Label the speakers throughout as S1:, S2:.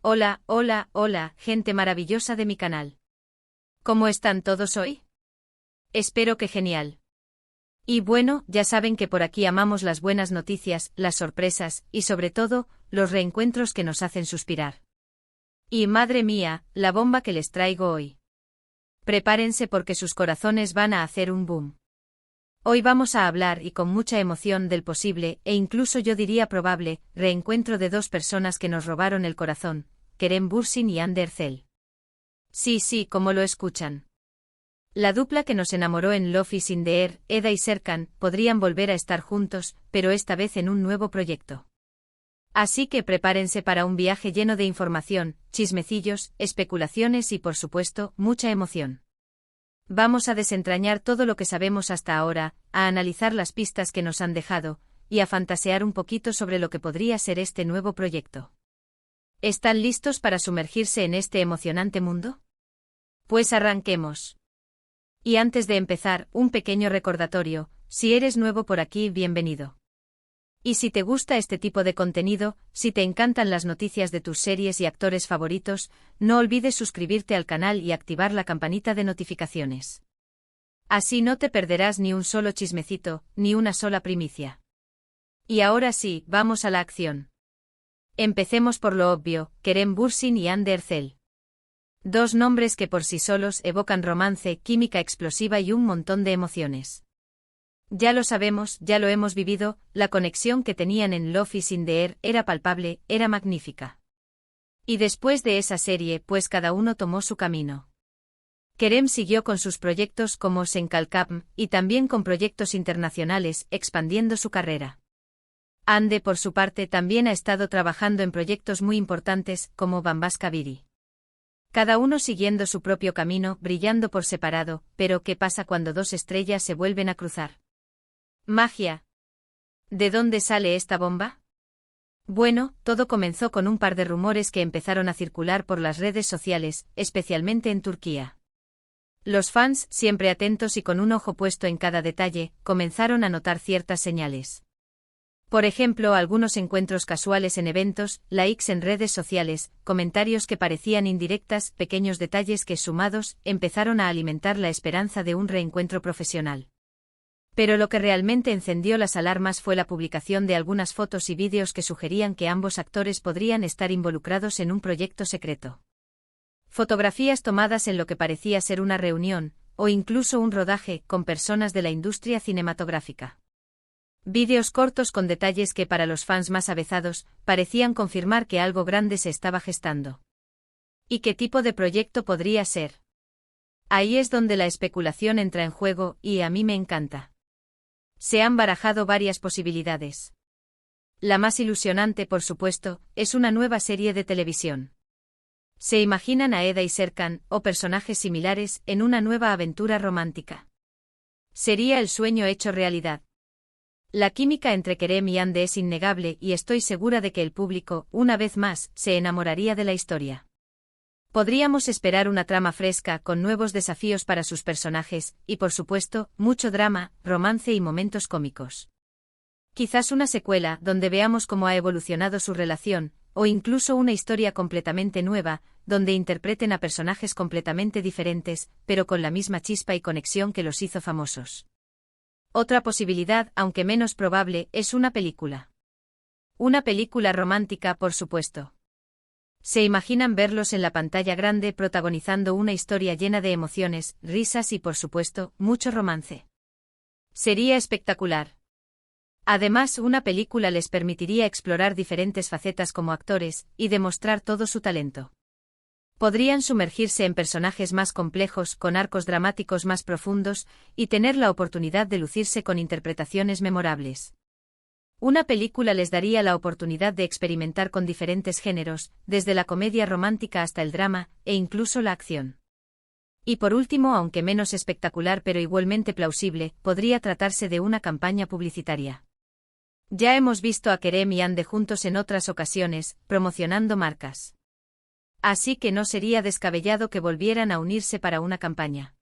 S1: Hola, hola, hola, gente maravillosa de mi canal. ¿Cómo están todos hoy? Espero que genial. Y bueno, ya saben que por aquí amamos las buenas noticias, las sorpresas, y sobre todo, los reencuentros que nos hacen suspirar. Y madre mía, la bomba que les traigo hoy. Prepárense porque sus corazones van a hacer un boom. Hoy vamos a hablar y con mucha emoción del posible, e incluso yo diría probable, reencuentro de dos personas que nos robaron el corazón, Kerem Bürsin y Hande Erçel. Sí, como lo escuchan. La dupla que nos enamoró en Love is in the Air, Eda y Serkan, podrían volver a estar juntos, pero esta vez en un nuevo proyecto. Así que prepárense para un viaje lleno de información, chismecillos, especulaciones y por supuesto, mucha emoción. Vamos a desentrañar todo lo que sabemos hasta ahora, a analizar las pistas que nos han dejado, y a fantasear un poquito sobre lo que podría ser este nuevo proyecto. ¿Están listos para sumergirse en este emocionante mundo? Pues arranquemos. Y antes de empezar, un pequeño recordatorio, si eres nuevo por aquí, bienvenido. Y si te gusta este tipo de contenido, si te encantan las noticias de tus series y actores favoritos, no olvides suscribirte al canal y activar la campanita de notificaciones. Así no te perderás ni un solo chismecito, ni una sola primicia. Y ahora sí, vamos a la acción. Empecemos por lo obvio, Kerem Bürsin y Hande Erçel. Dos nombres que por sí solos evocan romance, química explosiva y un montón de emociones. Ya lo sabemos, ya lo hemos vivido, la conexión que tenían en Love is in the Air era palpable, era magnífica. Y después de esa serie, pues cada uno tomó su camino. Kerem siguió con sus proyectos como Senkalkam, y también con proyectos internacionales, expandiendo su carrera. Hande, por su parte, también ha estado trabajando en proyectos muy importantes, como Bambaska Biri. Cada uno siguiendo su propio camino, brillando por separado, pero ¿qué pasa cuando dos estrellas se vuelven a cruzar? Magia. ¿De dónde sale esta bomba? Bueno, todo comenzó con un par de rumores que empezaron a circular por las redes sociales, especialmente en Turquía. Los fans, siempre atentos y con un ojo puesto en cada detalle, comenzaron a notar ciertas señales. Por ejemplo, algunos encuentros casuales en eventos, likes en redes sociales, comentarios que parecían indirectas, pequeños detalles que, sumados, empezaron a alimentar la esperanza de un reencuentro profesional. Pero lo que realmente encendió las alarmas fue la publicación de algunas fotos y vídeos que sugerían que ambos actores podrían estar involucrados en un proyecto secreto. Fotografías tomadas en lo que parecía ser una reunión, o incluso un rodaje, con personas de la industria cinematográfica. Vídeos cortos con detalles que para los fans más avezados, parecían confirmar que algo grande se estaba gestando. ¿Y qué tipo de proyecto podría ser? Ahí es donde la especulación entra en juego, y a mí me encanta. Se han barajado varias posibilidades. La más ilusionante, por supuesto, es una nueva serie de televisión. Se imaginan a Eda y Serkan, o personajes similares, en una nueva aventura romántica. Sería el sueño hecho realidad. La química entre Kerem y Hande es innegable y estoy segura de que el público, una vez más, se enamoraría de la historia. Podríamos esperar una trama fresca con nuevos desafíos para sus personajes, y por supuesto, mucho drama, romance y momentos cómicos. Quizás una secuela donde veamos cómo ha evolucionado su relación, o incluso una historia completamente nueva, donde interpreten a personajes completamente diferentes, pero con la misma chispa y conexión que los hizo famosos. Otra posibilidad, aunque menos probable, es una película. Una película romántica, por supuesto. Se imaginan verlos en la pantalla grande protagonizando una historia llena de emociones, risas y por supuesto, mucho romance. Sería espectacular. Además, una película les permitiría explorar diferentes facetas como actores, y demostrar todo su talento. Podrían sumergirse en personajes más complejos, con arcos dramáticos más profundos, y tener la oportunidad de lucirse con interpretaciones memorables. Una película les daría la oportunidad de experimentar con diferentes géneros, desde la comedia romántica hasta el drama, e incluso la acción. Y por último, aunque menos espectacular pero igualmente plausible, podría tratarse de una campaña publicitaria. Ya hemos visto a Kerem y Hande juntos en otras ocasiones, promocionando marcas. Así que no sería descabellado que volvieran a unirse para una campaña.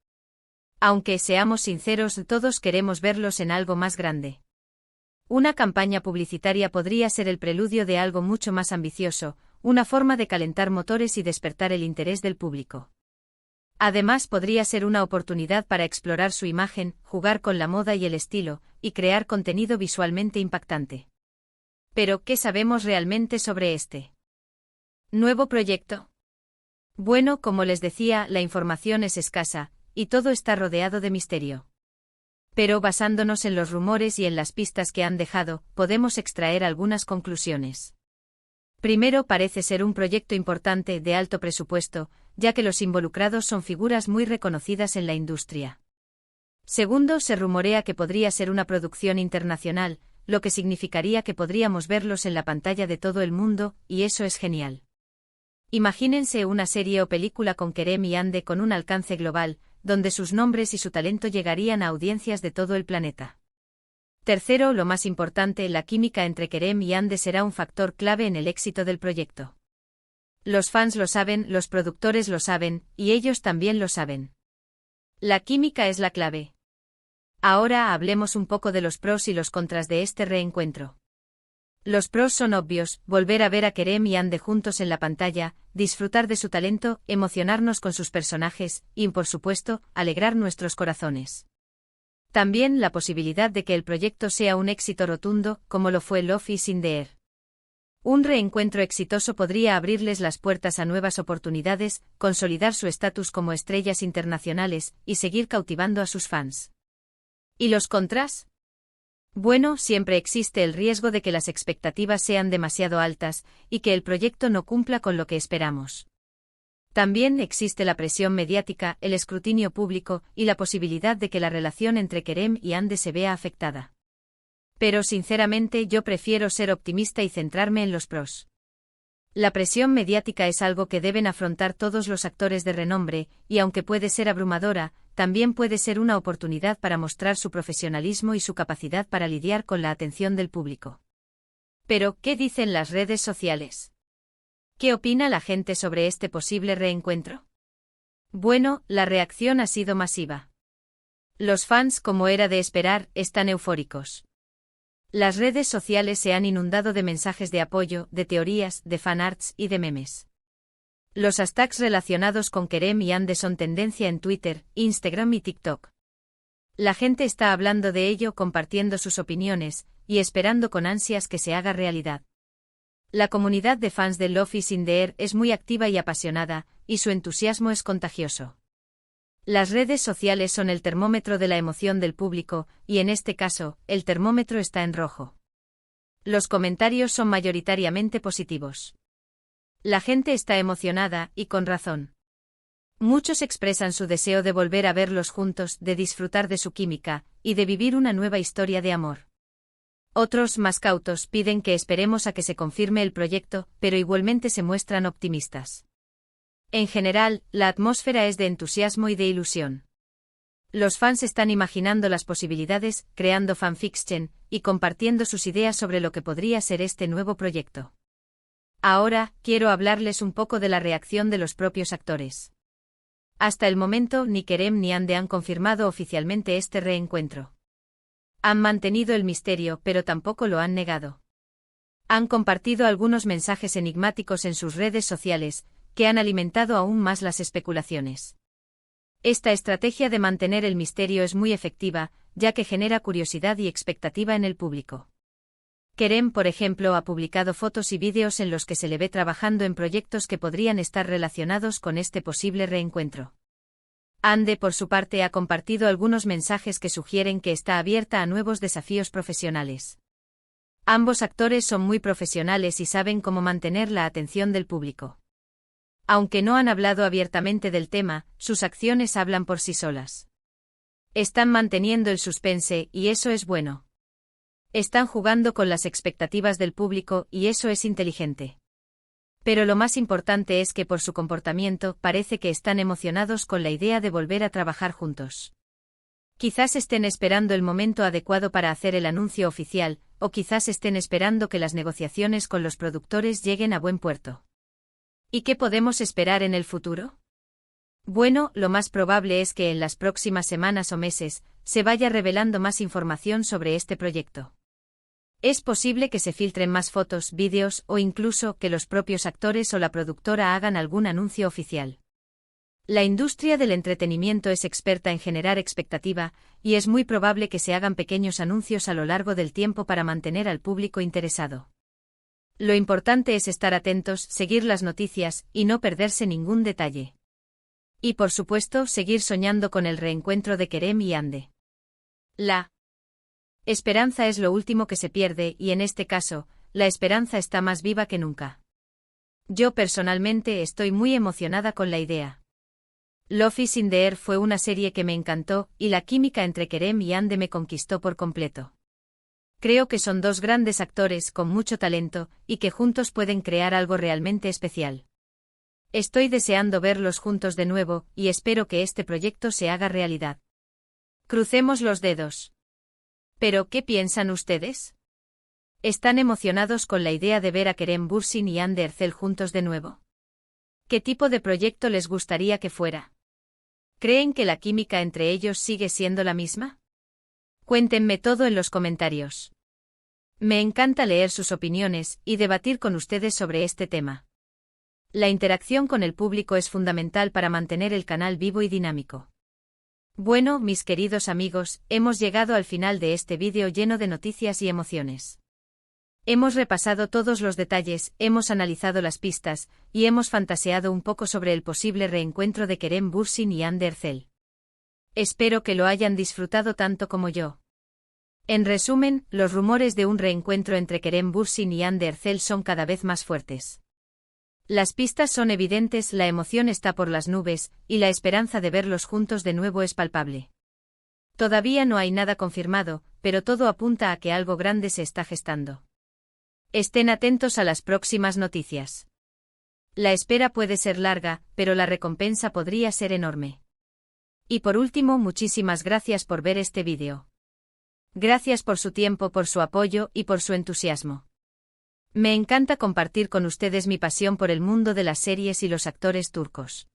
S1: Aunque seamos sinceros, todos queremos verlos en algo más grande. Una campaña publicitaria podría ser el preludio de algo mucho más ambicioso, una forma de calentar motores y despertar el interés del público. Además, podría ser una oportunidad para explorar su imagen, jugar con la moda y el estilo, y crear contenido visualmente impactante. Pero, ¿qué sabemos realmente sobre este nuevo proyecto? Bueno, como les decía, la información es escasa, y todo está rodeado de misterio. Pero basándonos en los rumores y en las pistas que han dejado, podemos extraer algunas conclusiones. Primero, parece ser un proyecto importante de alto presupuesto, ya que los involucrados son figuras muy reconocidas en la industria. Segundo, se rumorea que podría ser una producción internacional, lo que significaría que podríamos verlos en la pantalla de todo el mundo, y eso es genial. Imagínense una serie o película con Kerem y Ande con un alcance global, donde sus nombres y su talento llegarían a audiencias de todo el planeta. Tercero, lo más importante, la química entre Kerem y Ande será un factor clave en el éxito del proyecto. Los fans lo saben, los productores lo saben, y ellos también lo saben. La química es la clave. Ahora hablemos un poco de los pros y los contras de este reencuentro. Los pros son obvios: volver a ver a Kerem y Ande juntos en la pantalla, disfrutar de su talento, emocionarnos con sus personajes, y, por supuesto, alegrar nuestros corazones. También la posibilidad de que el proyecto sea un éxito rotundo, como lo fue Love is in the Air. Un reencuentro exitoso podría abrirles las puertas a nuevas oportunidades, consolidar su estatus como estrellas internacionales, y seguir cautivando a sus fans. ¿Y los contras? Bueno, siempre existe el riesgo de que las expectativas sean demasiado altas, y que el proyecto no cumpla con lo que esperamos. También existe la presión mediática, el escrutinio público, y la posibilidad de que la relación entre Kerem y Ande se vea afectada. Pero sinceramente yo prefiero ser optimista y centrarme en los pros. La presión mediática es algo que deben afrontar todos los actores de renombre, y aunque puede ser abrumadora, también puede ser una oportunidad para mostrar su profesionalismo y su capacidad para lidiar con la atención del público. Pero, ¿qué dicen las redes sociales? ¿Qué opina la gente sobre este posible reencuentro? Bueno, la reacción ha sido masiva. Los fans, como era de esperar, están eufóricos. Las redes sociales se han inundado de mensajes de apoyo, de teorías, de fanarts y de memes. Los hashtags relacionados con Kerem y Ande son tendencia en Twitter, Instagram y TikTok. La gente está hablando de ello, compartiendo sus opiniones, y esperando con ansias que se haga realidad. La comunidad de fans de Love is in the Air es muy activa y apasionada, y su entusiasmo es contagioso. Las redes sociales son el termómetro de la emoción del público, y en este caso, el termómetro está en rojo. Los comentarios son mayoritariamente positivos. La gente está emocionada, y con razón. Muchos expresan su deseo de volver a verlos juntos, de disfrutar de su química, y de vivir una nueva historia de amor. Otros, más cautos, piden que esperemos a que se confirme el proyecto, pero igualmente se muestran optimistas. En general, la atmósfera es de entusiasmo y de ilusión. Los fans están imaginando las posibilidades, creando fanfiction, y compartiendo sus ideas sobre lo que podría ser este nuevo proyecto. Ahora, quiero hablarles un poco de la reacción de los propios actores. Hasta el momento, ni Kerem ni Ande han confirmado oficialmente este reencuentro. Han mantenido el misterio, pero tampoco lo han negado. Han compartido algunos mensajes enigmáticos en sus redes sociales, que han alimentado aún más las especulaciones. Esta estrategia de mantener el misterio es muy efectiva, ya que genera curiosidad y expectativa en el público. Kerem, por ejemplo, ha publicado fotos y vídeos en los que se le ve trabajando en proyectos que podrían estar relacionados con este posible reencuentro. Ande, por su parte, ha compartido algunos mensajes que sugieren que está abierta a nuevos desafíos profesionales. Ambos actores son muy profesionales y saben cómo mantener la atención del público. Aunque no han hablado abiertamente del tema, sus acciones hablan por sí solas. Están manteniendo el suspense, y eso es bueno. Están jugando con las expectativas del público, y eso es inteligente. Pero lo más importante es que por su comportamiento parece que están emocionados con la idea de volver a trabajar juntos. Quizás estén esperando el momento adecuado para hacer el anuncio oficial, o quizás estén esperando que las negociaciones con los productores lleguen a buen puerto. ¿Y qué podemos esperar en el futuro? Bueno, lo más probable es que en las próximas semanas o meses se vaya revelando más información sobre este proyecto. Es posible que se filtren más fotos, vídeos o incluso que los propios actores o la productora hagan algún anuncio oficial. La industria del entretenimiento es experta en generar expectativa, y es muy probable que se hagan pequeños anuncios a lo largo del tiempo para mantener al público interesado. Lo importante es estar atentos, seguir las noticias y no perderse ningún detalle. Y por supuesto, seguir soñando con el reencuentro de Kerem y Hande. La esperanza es lo último que se pierde y en este caso, la esperanza está más viva que nunca. Yo personalmente estoy muy emocionada con la idea. Love is in the Air fue una serie que me encantó y la química entre Kerem y Hande me conquistó por completo. Creo que son dos grandes actores con mucho talento y que juntos pueden crear algo realmente especial. Estoy deseando verlos juntos de nuevo y espero que este proyecto se haga realidad. Crucemos los dedos. ¿Pero qué piensan ustedes? ¿Están emocionados con la idea de ver a Kerem Bürsin y Hande Erçel juntos de nuevo? ¿Qué tipo de proyecto les gustaría que fuera? ¿Creen que la química entre ellos sigue siendo la misma? Cuéntenme todo en los comentarios. Me encanta leer sus opiniones y debatir con ustedes sobre este tema. La interacción con el público es fundamental para mantener el canal vivo y dinámico. Bueno, mis queridos amigos, hemos llegado al final de este vídeo lleno de noticias y emociones. Hemos repasado todos los detalles, hemos analizado las pistas, y hemos fantaseado un poco sobre el posible reencuentro de Kerem Bürsin y Hande Erçel. Espero que lo hayan disfrutado tanto como yo. En resumen, los rumores de un reencuentro entre Kerem Bürsin y Hande Erçel son cada vez más fuertes. Las pistas son evidentes, la emoción está por las nubes, y la esperanza de verlos juntos de nuevo es palpable. Todavía no hay nada confirmado, pero todo apunta a que algo grande se está gestando. Estén atentos a las próximas noticias. La espera puede ser larga, pero la recompensa podría ser enorme. Y por último, muchísimas gracias por ver este vídeo. Gracias por su tiempo, por su apoyo y por su entusiasmo. Me encanta compartir con ustedes mi pasión por el mundo de las series y los actores turcos.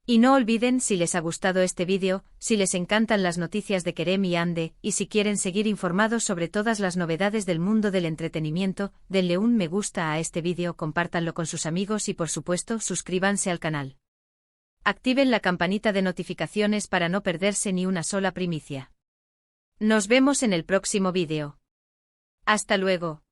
S1: Y no olviden, si les ha gustado este vídeo, si les encantan las noticias de Kerem y Hande, y si quieren seguir informados sobre todas las novedades del mundo del entretenimiento, denle un me gusta a este vídeo, compártanlo con sus amigos y por supuesto, suscríbanse al canal. Activen la campanita de notificaciones para no perderse ni una sola primicia. Nos vemos en el próximo vídeo. Hasta luego.